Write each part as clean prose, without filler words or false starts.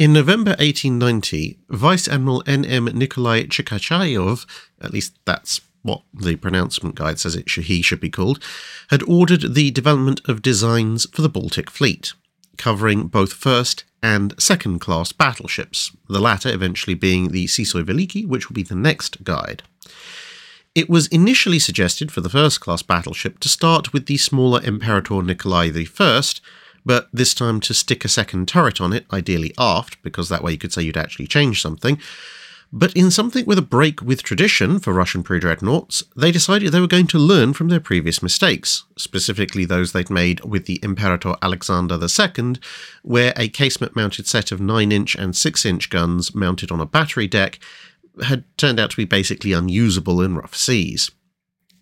In November 1890, Vice Admiral N.M. Nikolai Chikachayov, at least that's what the pronouncement guide says he should be called, had ordered the development of designs for the Baltic Fleet, covering both first and second-class battleships, the latter eventually being the Sysoy Veliki, which will be the next guide. It was initially suggested for the first-class battleship to start with the smaller Imperator Nikolai I, but this time to stick a second turret on it, ideally aft, because that way you could say you'd actually changed something. But in something with a break with tradition for Russian pre-dreadnoughts, they decided they were going to learn from their previous mistakes, specifically those they'd made with the Imperator Alexander II, where a casement-mounted set of 9-inch and 6-inch guns mounted on a battery deck had turned out to be basically unusable in rough seas.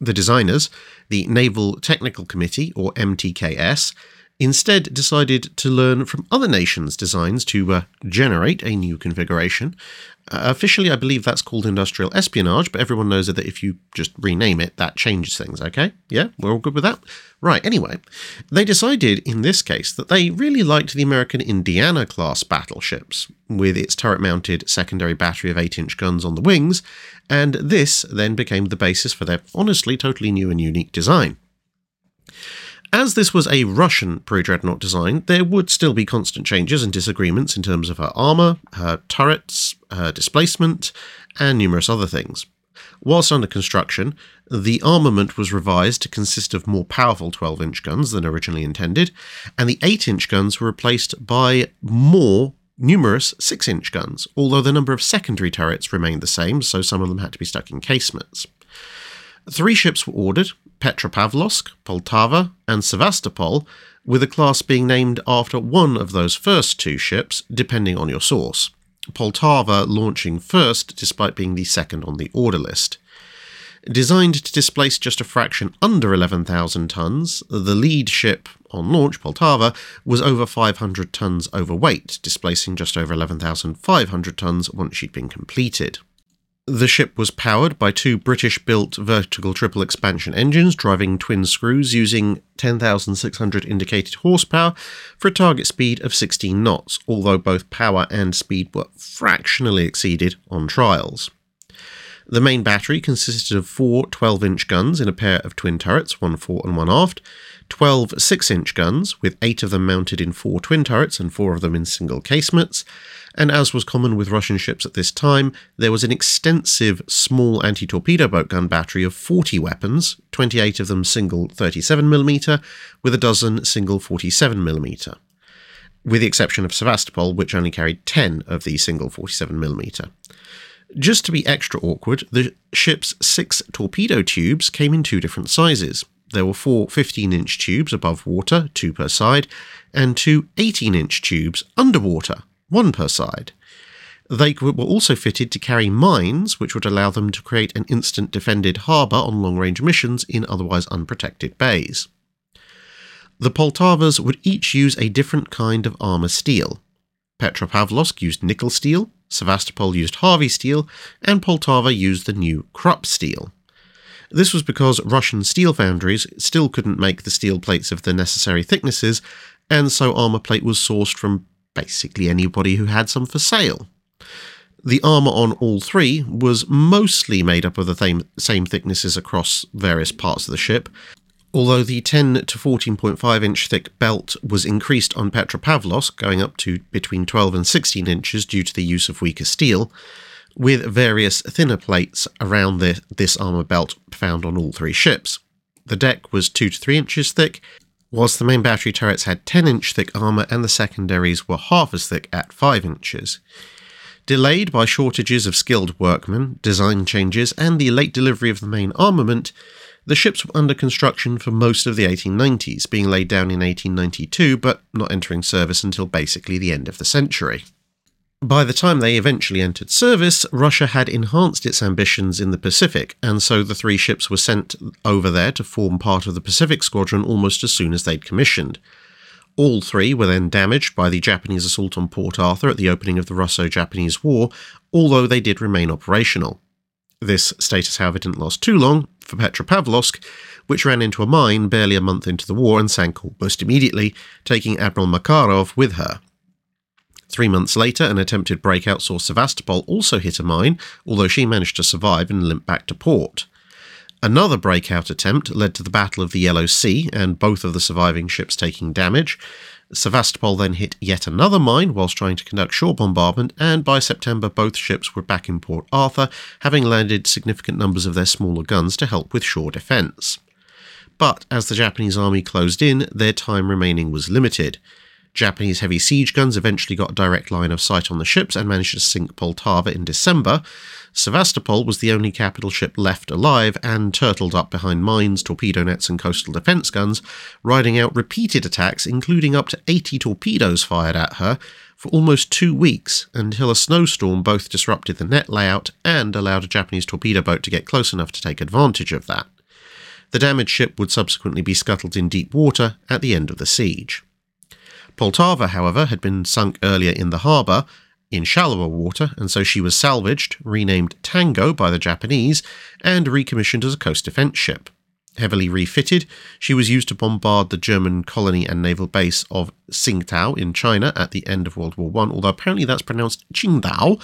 The designers, the Naval Technical Committee, or MTKS, instead decided to learn from other nations' designs to generate a new configuration. Officially, I believe that's called industrial espionage, but everyone knows that if you just rename it, that changes things, okay? Yeah, we're all good with that? Right, anyway, they decided in this case that they really liked the American Indiana-class battleships, with its turret-mounted secondary battery of 8-inch guns on the wings, and this then became the basis for their honestly totally new and unique design. As this was a Russian pre-dreadnought design, there would still be constant changes and disagreements in terms of her armour, her turrets, her displacement, and numerous other things. Whilst under construction, the armament was revised to consist of more powerful 12-inch guns than originally intended, and the 8-inch guns were replaced by more numerous 6-inch guns, although the number of secondary turrets remained the same, so some of them had to be stuck in casemates. 3 ships were ordered: Petropavlovsk, Poltava, and Sevastopol, with a class being named after one of those first 2 ships, depending on your source. Poltava launching first, despite being the second on the order list. Designed to displace just a fraction under 11,000 tons, the lead ship on launch, Poltava, was over 500 tons overweight, displacing just over 11,500 tons once she'd been completed. The ship was powered by 2 British-built vertical triple expansion engines driving twin screws using 10,600 indicated horsepower for a target speed of 16 knots, although both power and speed were fractionally exceeded on trials. The main battery consisted of 4 12-inch guns in a pair of twin turrets, one fore and one aft, 12 6-inch guns, with 8 of them mounted in 4 twin turrets and 4 of them in single casemates, and as was common with Russian ships at this time, there was an extensive small anti-torpedo boat gun battery of 40 weapons, 28 of them single 37mm, with a dozen single 47mm, with the exception of Sevastopol, which only carried 10 of these single 47mm. Just to be extra awkward, the ship's 6 torpedo tubes came in 2 different sizes. There were 4 15-inch tubes above water, 2 per side, and 2 18-inch tubes underwater, 1 per side. They were also fitted to carry mines, which would allow them to create an instant defended harbour on long-range missions in otherwise unprotected bays. The Poltavas would each use a different kind of armour steel. Petropavlovsk used nickel steel, Sevastopol used Harvey steel, and Poltava used the new Krupp steel. This was because Russian steel foundries still couldn't make the steel plates of the necessary thicknesses, and so armour plate was sourced from basically anybody who had some for sale. The armour on all 3 was mostly made up of the same thicknesses across various parts of the ship, although the 10 to 14.5 inch thick belt was increased on Petropavlovsk, going up to between 12 and 16 inches due to the use of weaker steel, with various thinner plates around this armour belt found on all 3 ships. The deck was 2 to 3 inches thick, whilst the main battery turrets had 10-inch thick armour and the secondaries were half as thick at 5 inches. Delayed by shortages of skilled workmen, design changes, and the late delivery of the main armament, the ships were under construction for most of the 1890s, being laid down in 1892 but not entering service until basically the end of the century. By the time they eventually entered service, Russia had enhanced its ambitions in the Pacific, and so the 3 ships were sent over there to form part of the Pacific Squadron almost as soon as they'd commissioned. All 3 were then damaged by the Japanese assault on Port Arthur at the opening of the Russo-Japanese War, although they did remain operational. This status, however, didn't last too long for Petropavlovsk, which ran into a mine barely a month into the war and sank almost immediately, taking Admiral Makarov with her. 3 months later, an attempted breakout saw Sevastopol also hit a mine, although she managed to survive and limp back to port. Another breakout attempt led to the Battle of the Yellow Sea, and both of the surviving ships taking damage. Sevastopol then hit yet another mine whilst trying to conduct shore bombardment, and by September both ships were back in Port Arthur, having landed significant numbers of their smaller guns to help with shore defence. But as the Japanese army closed in, their time remaining was limited. Japanese heavy siege guns eventually got a direct line of sight on the ships and managed to sink Poltava in December. Sevastopol was the only capital ship left alive and turtled up behind mines, torpedo nets and coastal defence guns, riding out repeated attacks, including up to 80 torpedoes fired at her, for almost 2 weeks, until a snowstorm both disrupted the net layout and allowed a Japanese torpedo boat to get close enough to take advantage of that. The damaged ship would subsequently be scuttled in deep water at the end of the siege. Poltava, however, had been sunk earlier in the harbour, in shallower water, and so she was salvaged, renamed Tango by the Japanese, and recommissioned as a coast defence ship. Heavily refitted, she was used to bombard the German colony and naval base of Tsingtao in China at the end of World War I, although apparently that's pronounced Qingdao,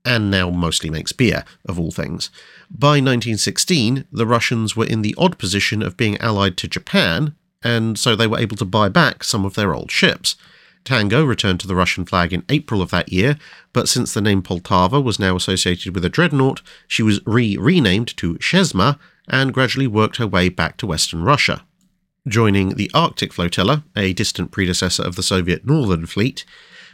and now mostly makes beer, of all things. By 1916, the Russians were in the odd position of being allied to Japan, and so they were able to buy back some of their old ships. Tango returned to the Russian flag in April of that year, but since the name Poltava was now associated with a dreadnought, she was renamed to Shezma and gradually worked her way back to Western Russia. Joining the Arctic Flotilla, a distant predecessor of the Soviet Northern Fleet,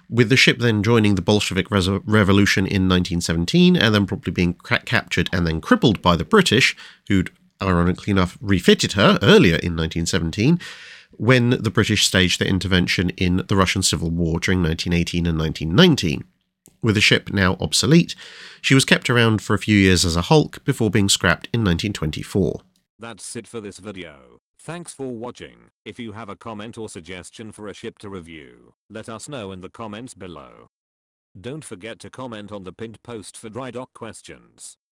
with the ship then joining the Bolshevik Revolution in 1917 and then probably being captured and then crippled by the British, who'd ironically enough refitted her earlier in 1917, when the British staged their intervention in the Russian Civil War during 1918 and 1919. With the ship now obsolete, she was kept around for a few years as a hulk before being scrapped in 1924. That's it for this video. Thanks for watching. If you have a comment or suggestion for a ship to review, let us know in the comments below. Don't forget to comment on the pinned post for dry dock questions.